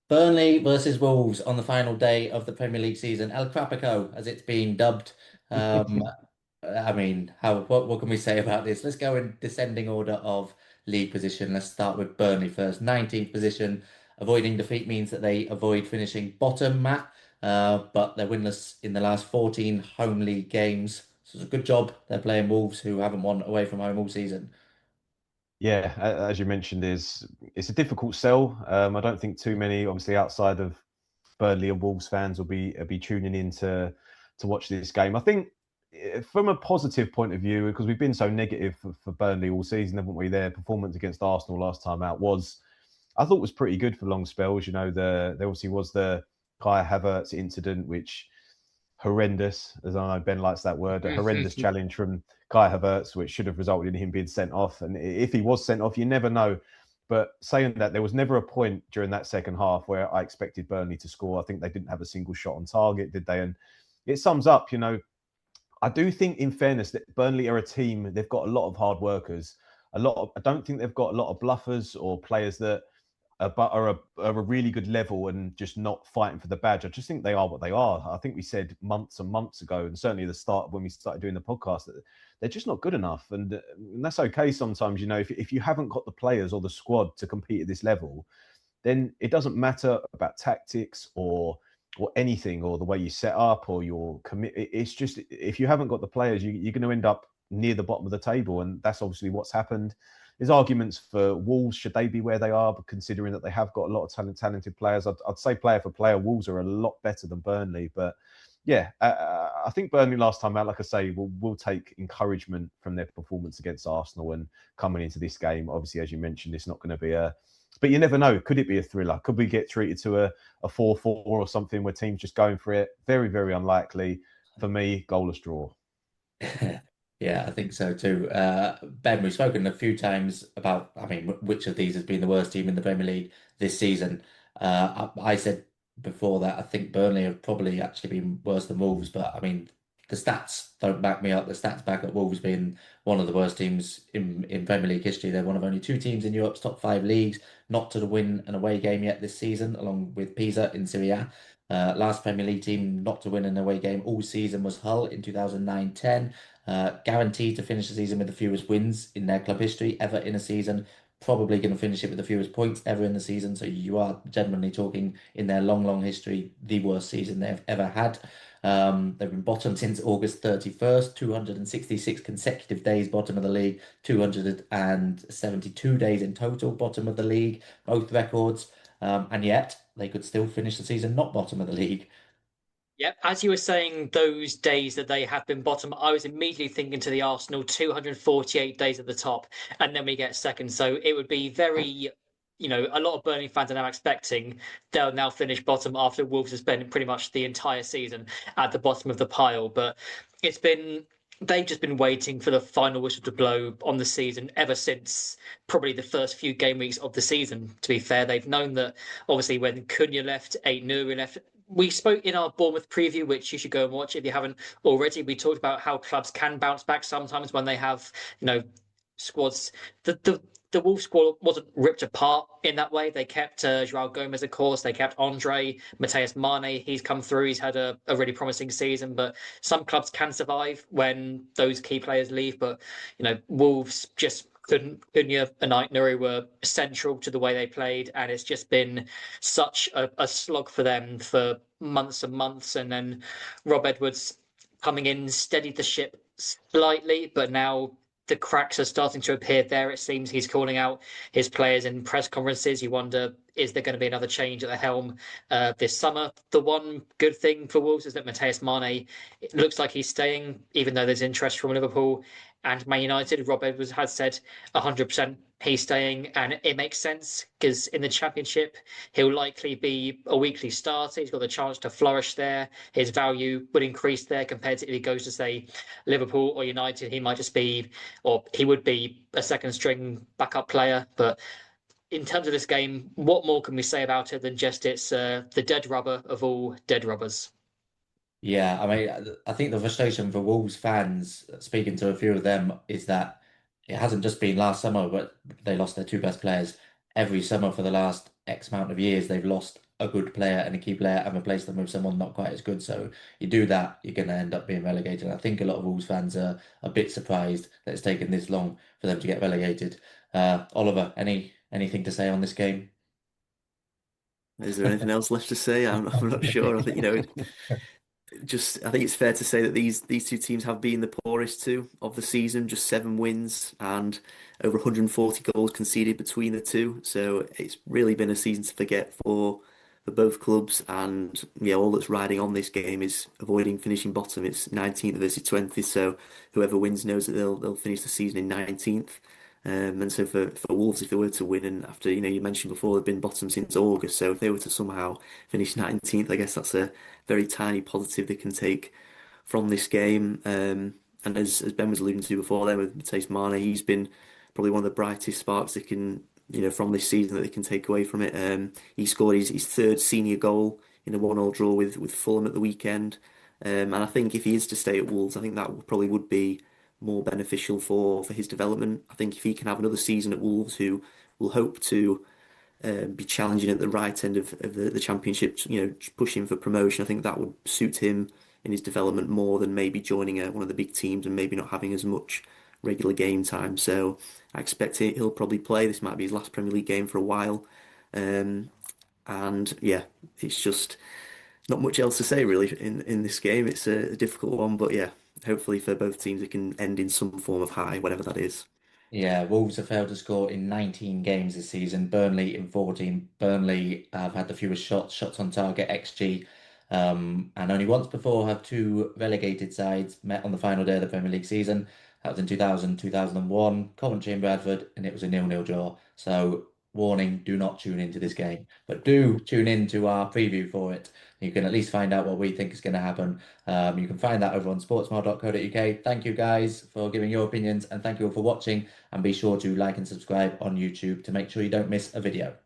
Burnley versus Wolves on the final day of the Premier League season. El Crapico, as it's been dubbed. Um, I mean, what can we say about this? Let's go in descending order of league position. Let's start with Burnley first. 19th position. Avoiding defeat means that they avoid finishing bottom, Matt. But they're winless in the last 14 home league games. So it's a good job they're playing Wolves, who haven't won away from home all season. Yeah, as you mentioned, it's a difficult sell. I don't think too many, obviously outside of Burnley and Wolves fans, will be tuning in to watch this game. I think from a positive point of view, because we've been so negative for Burnley all season, haven't we? Their performance against Arsenal last time out I thought, was pretty good for long spells. There obviously was the Kai Havertz incident, which horrendous, as I know Ben likes that word, a horrendous challenge from Kai Havertz, which should have resulted in him being sent off. And if he was sent off, you never know. But saying that, there was never a point during that second half where I expected Burnley to score. I think they didn't have a single shot on target, did they? And it sums up, I do think, in fairness, that Burnley are a team. They've got a lot of hard workers. I don't think they've got a lot of bluffers or players that are a really good level and just not fighting for the badge. I just think they are what they are. I think we said months and months ago, and certainly at the start when we started doing the podcast, that they're just not good enough, and that's okay sometimes. If you haven't got the players or the squad to compete at this level, then it doesn't matter about tactics or anything, or the way you set up or your commit. It's just, if you haven't got the players, you're going to end up near the bottom of the table, and that's obviously what's happened. There's arguments for Wolves, should they be where they are, but considering that they have got a lot of talented players, I'd say player for player, Wolves are a lot better than Burnley. But yeah, I think Burnley last time out, like I say, will take encouragement from their performance against Arsenal, and coming into this game, obviously, as you mentioned, it's not going to be but you never know. Could it be a thriller? Could we get treated to a 4-4 or something where teams just going for it? Very, very unlikely. For me, goalless draw. Yeah, I think so too. Ben, we've spoken a few times about, I mean, which of these has been the worst team in the Premier League this season. I said before that I think Burnley have probably actually been worse than Wolves, but I mean, the stats don't back me up. The stats back up Wolves being one of the worst teams in Premier League history. They're one of only two teams in Europe's top five leagues not to win an away game yet this season, along with Pisa in Serie A. Last Premier League team not to win an away game all season was Hull in 2009-10. Guaranteed to finish the season with the fewest wins in their club history ever in a season. Probably going to finish it with the fewest points ever in the season. So you are genuinely talking, in their long, long history, the worst season they've ever had. They've been bottom since August 31st, 266 consecutive days bottom of the league, 272 days in total bottom of the league, both records. And yet they could still finish the season not bottom of the league. Yep, as you were saying, those days that they have been bottom, I was immediately thinking to the Arsenal 248 days at the top, and then we get second. So it would be very, a lot of Burnley fans are now expecting they'll now finish bottom after Wolves has spent pretty much the entire season at the bottom of the pile. But it's been they've just been waiting for the final whistle to blow on the season ever since probably the first few game weeks of the season. To be fair, they've known that obviously when Cunha left, Aït-Nouri left. We spoke in our Bournemouth preview, which you should go and watch if you haven't already. We talked about how clubs can bounce back sometimes when they have, squads. The Wolves squad wasn't ripped apart in that way. They kept Joao Gomez, of course. They kept Andre, Mateus Mane. He's come through. He's had a really promising season. But some clubs can survive when those key players leave. But Wolves just couldn't. Cunha and Aït-Nouri were central to the way they played, and it's just been such a slog for them for months and months. And then Rob Edwards coming in steadied the ship slightly, but now the cracks are starting to appear there. It seems he's calling out his players in press conferences. You wonder, is there going to be another change at the helm this summer? The one good thing for Wolves is that Mateus Mane, it looks like he's staying, even though there's interest from Liverpool and Man United. Rob Edwards has said 100% he's staying, and it makes sense because in the Championship, he'll likely be a weekly starter. He's got the chance to flourish there. His value would increase there compared to if he goes to, say, Liverpool or United. He might just be, or he would be a second string backup player. But in terms of this game, what more can we say about it than just it's the dead rubber of all dead rubbers? Yeah, I mean, I think the frustration for Wolves fans, speaking to a few of them, is that it hasn't just been last summer, but they lost their two best players. Every summer for the last X amount of years, they've lost a good player and a key player and replace them with someone not quite as good. So you do that, you're going to end up being relegated. And I think a lot of Wolves fans are a bit surprised that it's taken this long for them to get relegated. Oliver, anything to say on this game? Is there anything else left to say? I'm not sure. I think, just I think it's fair to say that these two teams have been the poorest two of the season, just 7 wins and over 140 goals conceded between the two. So it's really been a season to forget for both clubs. And yeah, all that's riding on this game is avoiding finishing bottom. It's 19th versus 20th, so whoever wins knows that they'll finish the season in 19th. And so for Wolves, if they were to win, and after you mentioned before they've been bottom since August, so if they were to somehow finish 19th, I guess that's a very tiny positive they can take from this game. And as Ben was alluding to before, there with Matthijs Mane, he's been probably one of the brightest sparks they can from this season that they can take away from it. He scored his third senior goal in a 1-1 draw with Fulham at the weekend. And I think if he is to stay at Wolves, I think that probably would be more beneficial for his development. I think if he can have another season at Wolves, who will hope to be challenging at the right end of the Championship, pushing for promotion, I think that would suit him in his development more than maybe joining one of the big teams and maybe not having as much regular game time. So I expect he'll probably play. This might be his last Premier League game for a while. And yeah, it's just not much else to say really in this game. It's a difficult one, but yeah, hopefully for both teams it can end in some form of high, whatever that is. Yeah, Wolves have failed to score in 19 games this season. Burnley in 14. Burnley have had the fewest shots on target, XG, and only once before have two relegated sides met on the final day of the Premier League season. That was in 2000, 2001, Coventry and Bradford, and it was a 0-0 draw. So, warning, do not tune into this game, but do tune in to our preview for it. You can at least find out what we think is going to happen. You can find that over on sportsmile.co.uk. Thank you guys for giving your opinions, and thank you all for watching. And be sure to like and subscribe on YouTube to make sure you don't miss a video.